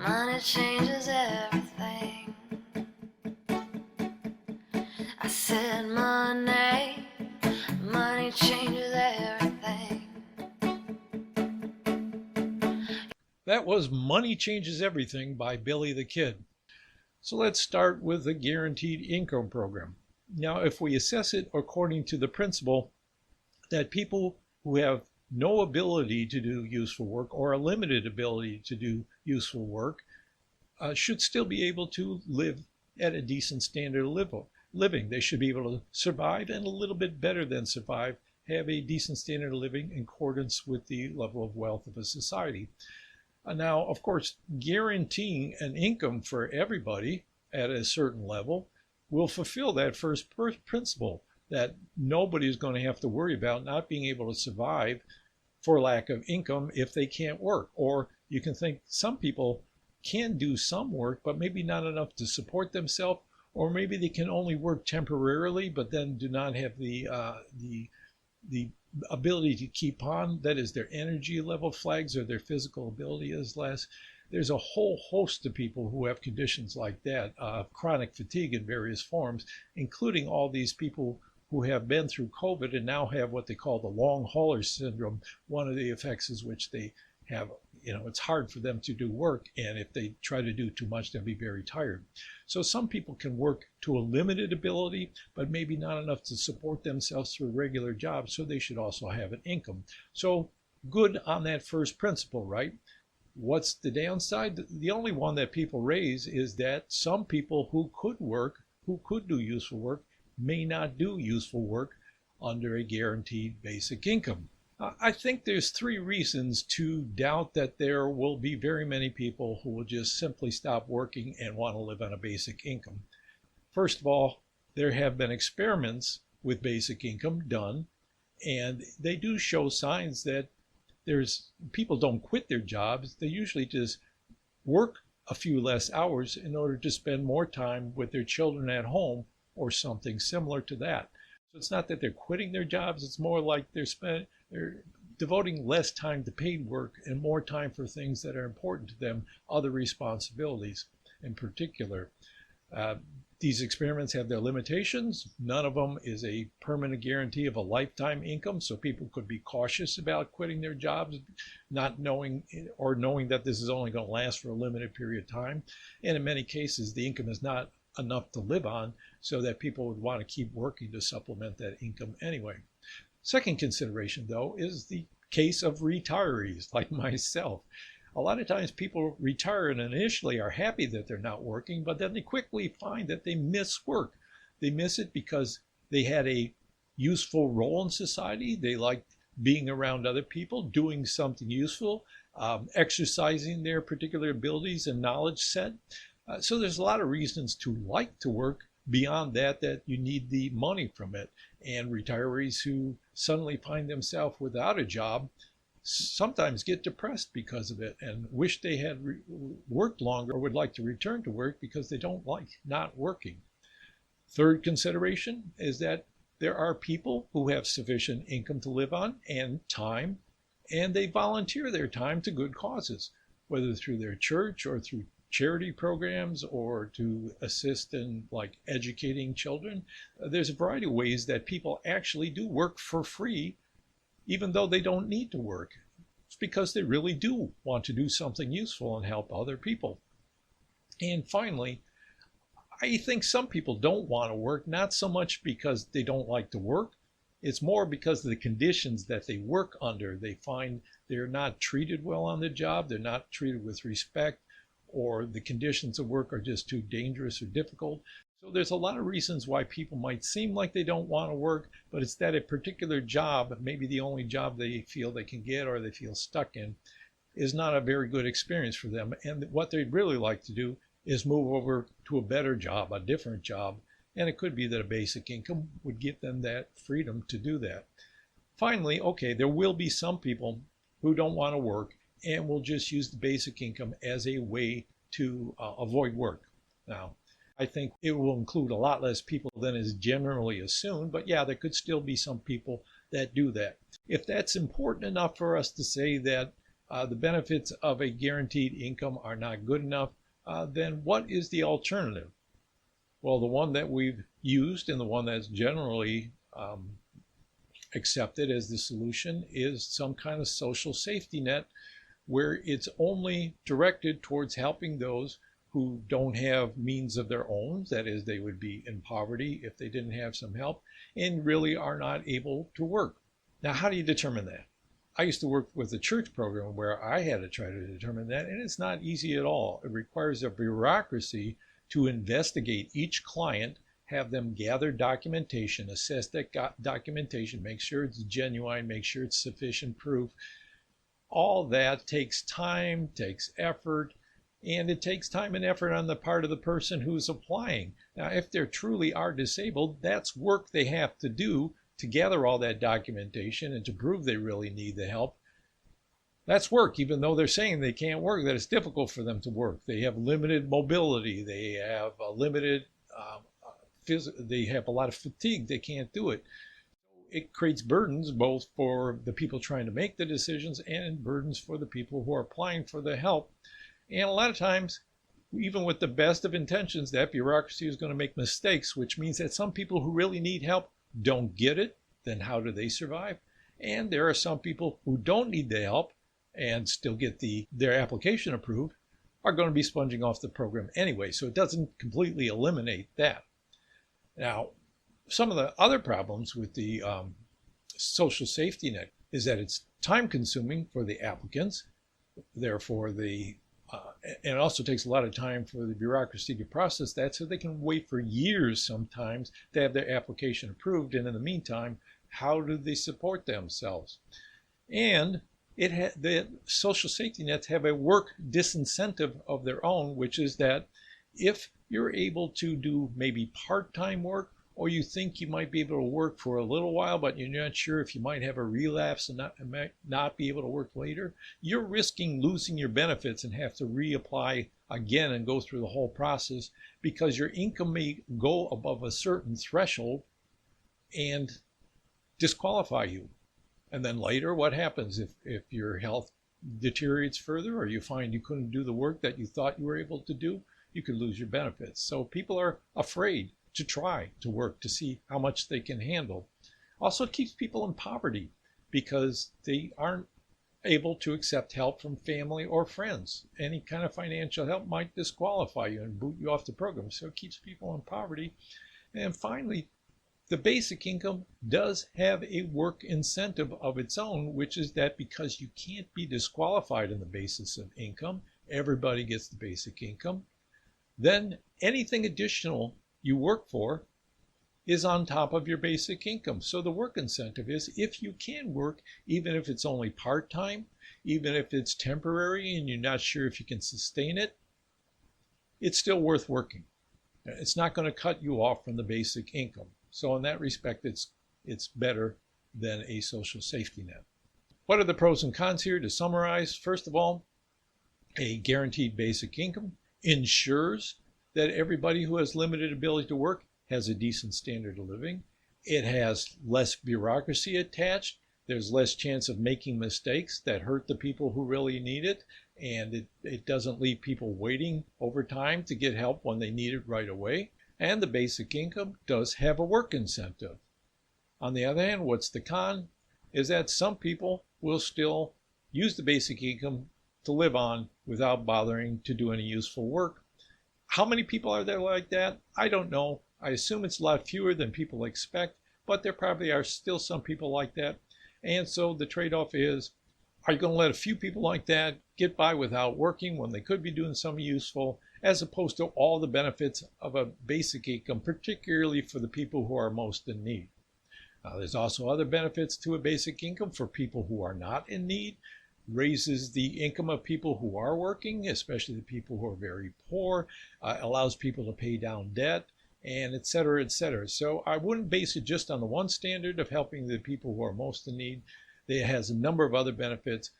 Money changes everything. I said money changes everything. That was Money Changes Everything by Billy the Kid. So let's start with the guaranteed income program. Now, if we assess it according to the principle that people who have no ability to do useful work or a limited ability to do useful work should still be able to live at a decent standard of living. They should be able to survive, and a little bit better than survive, have a decent standard of living in accordance with the level of wealth of a society. Now, of course, guaranteeing an income for everybody at a certain level will fulfill that first principle, that nobody is going to have to worry about not being able to survive for lack of income if they can't work. Or you can think some people can do some work, but maybe not enough to support themselves, or maybe they can only work temporarily, but then do not have the ability to keep on. That is, their energy level flags or their physical ability is less. There's a whole host of people who have conditions like that, chronic fatigue in various forms, including all these people who have been through COVID and now have what they call the long hauler syndrome. One of the effects is which they have, it's hard for them to do work, and if they try to do too much, they'll be very tired. So some people can work to a limited ability, but maybe not enough to support themselves through regular jobs, so they should also have an income. So good on that first principle, right? What's the downside? The only one that people raise is that some people who could work, who could do useful work, may not do useful work under a guaranteed basic income. I think there's three reasons to doubt that there will be very many people who will just simply stop working and want to live on a basic income. First of all, there have been experiments with basic income done, and they do show signs that people don't quit their jobs. They usually just work a few less hours in order to spend more time with their children at home or something similar to that. So it's not that they're quitting their jobs, it's more like they're devoting less time to paid work and more time for things that are important to them, other responsibilities in particular. These experiments have their limitations. None of them is a permanent guarantee of a lifetime income, so people could be cautious about quitting their jobs, not knowing that this is only going to last for a limited period of time. And in many cases, the income is not enough to live on, so that people would want to keep working to supplement that income anyway. Second consideration, though, is the case of retirees like myself. A lot of times people retire and initially are happy that they're not working, but then they quickly find that they miss work. They miss it because they had a useful role in society. They liked being around other people, doing something useful, exercising their particular abilities and knowledge set. So there's a lot of reasons to like to work beyond that you need the money from it. And retirees who suddenly find themselves without a job sometimes get depressed because of it and wish they had worked longer or would like to return to work because they don't like not working. Third consideration is that there are people who have sufficient income to live on and time, and they volunteer their time to good causes, whether through their church or through charity programs or to assist in like educating children. There's a variety of ways that people actually do work for free, even though they don't need to work. It's because they really do want to do something useful and help other people. And finally, I think some people don't want to work, not so much because they don't like to work. It's more because of the conditions that they work under. They find they're not treated well on the job, they're not treated with respect, or the conditions of work are just too dangerous or difficult. So there's a lot of reasons why people might seem like they don't want to work, but it's that a particular job, maybe the only job they feel they can get or they feel stuck in, is not a very good experience for them. And what they'd really like to do is move over to a better job, a different job. And it could be that a basic income would give them that freedom to do that. Finally, okay, there will be some people who don't want to work and will just use the basic income as a way to avoid work. Now, I think it will include a lot less people than is generally assumed, but yeah, there could still be some people that do that. If that's important enough for us to say that the benefits of a guaranteed income are not good enough, then what is the alternative? Well, the one that we've used and the one that's generally accepted as the solution is some kind of social safety net where it's only directed towards helping those who don't have means of their own, that is, they would be in poverty if they didn't have some help, and really are not able to work. Now, how do you determine that? I used to work with a church program where I had to try to determine that, and it's not easy at all. It requires a bureaucracy to investigate each client, have them gather documentation, assess that documentation, make sure it's genuine, make sure it's sufficient proof. All that takes time, takes effort, and it takes time and effort on the part of the person who's applying. Now, if they truly are disabled, that's work they have to do to gather all that documentation and to prove they really need the help. That's work, even though they're saying they can't work, that it's difficult for them to work. They have limited mobility, they have a limited, they have a lot of fatigue, they can't do it. It creates burdens both for the people trying to make the decisions and burdens for the people who are applying for the help. And a lot of times, even with the best of intentions, that bureaucracy is going to make mistakes, which means that some people who really need help don't get it. Then how do they survive? And there are some people who don't need the help and still get their application approved, are going to be sponging off the program anyway. So it doesn't completely eliminate that. Now, some of the other problems with the social safety net is that it's time consuming for the applicants. Therefore, and it also takes a lot of time for the bureaucracy to process that, so they can wait for years sometimes to have their application approved. And in the meantime, how do they support themselves? And the social safety nets have a work disincentive of their own, which is that if you're able to do maybe part-time work, or you think you might be able to work for a little while, but you're not sure if you might have a relapse and not be able to work later, you're risking losing your benefits and have to reapply again and go through the whole process, because your income may go above a certain threshold and disqualify you. And then later, what happens if your health deteriorates further, or you find you couldn't do the work that you thought you were able to do? You could lose your benefits. So people are afraid to try to work to see how much they can handle. Also, it keeps people in poverty because they aren't able to accept help from family or friends. Any kind of financial help might disqualify you and boot you off the program. So it keeps people in poverty. And finally, the basic income does have a work incentive of its own, which is that because you can't be disqualified on the basis of income, everybody gets the basic income, then anything additional you work for is on top of your basic income. So the work incentive is, if you can work, even if it's only part-time, even if it's temporary and you're not sure if you can sustain it, it's still worth working. It's not going to cut you off from the basic income. So in that respect, it's better than a social safety net. What are the pros and cons here? To summarize, first of all, a guaranteed basic income ensures that everybody who has limited ability to work has a decent standard of living. It has less bureaucracy attached. There's less chance of making mistakes that hurt the people who really need it. And it doesn't leave people waiting over time to get help when they need it right away. And the basic income does have a work incentive. On the other hand, what's the con? Is that some people will still use the basic income to live on without bothering to do any useful work. How many people are there like that? I don't know. I assume it's a lot fewer than people expect, but there probably are still some people like that. And so the trade-off is, are you going to let a few people like that get by without working when they could be doing something useful, as opposed to all the benefits of a basic income, particularly for the people who are most in need? There's also other benefits to a basic income for people who are not in need. Raises the income of people who are working, especially the people who are very poor, allows people to pay down debt, and et cetera, et cetera. So I wouldn't base it just on the one standard of helping the people who are most in need. It has a number of other benefits,